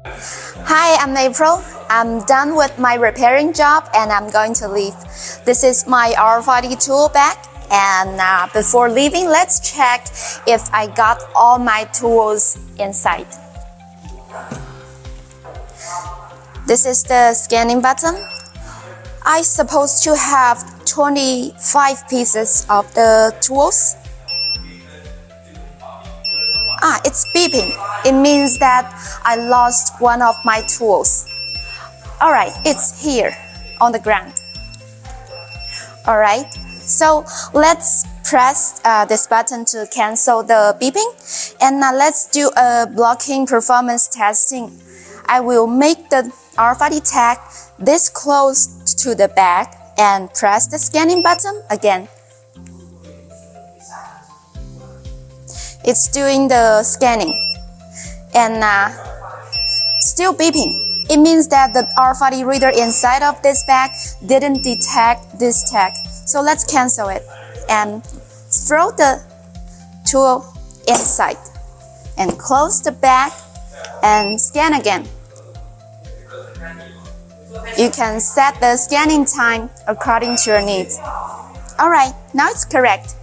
Hi, I'm April. I'm done with my repairing job and I'm going to leave. This is my RFID tool bag, and before leaving, let's check if I got all my tools inside. This is the scanning button. I'm supposed to have 25 pieces of the tools. It's beeping. It means that I lost one of my tools. Alright, it's here on the ground. Alright, so let's press this button to cancel the beeping. And now let's do a blocking performance testing. I will make the RFID tag this close to the bag and press the scanning button again. It's doing the scanning and still beeping. It means that the RFID reader inside of this bag didn't detect this tag. So let's cancel it and throw the tool inside and close the bag and scan again. You can set the scanning time according to your needs. Alright, now it's correct.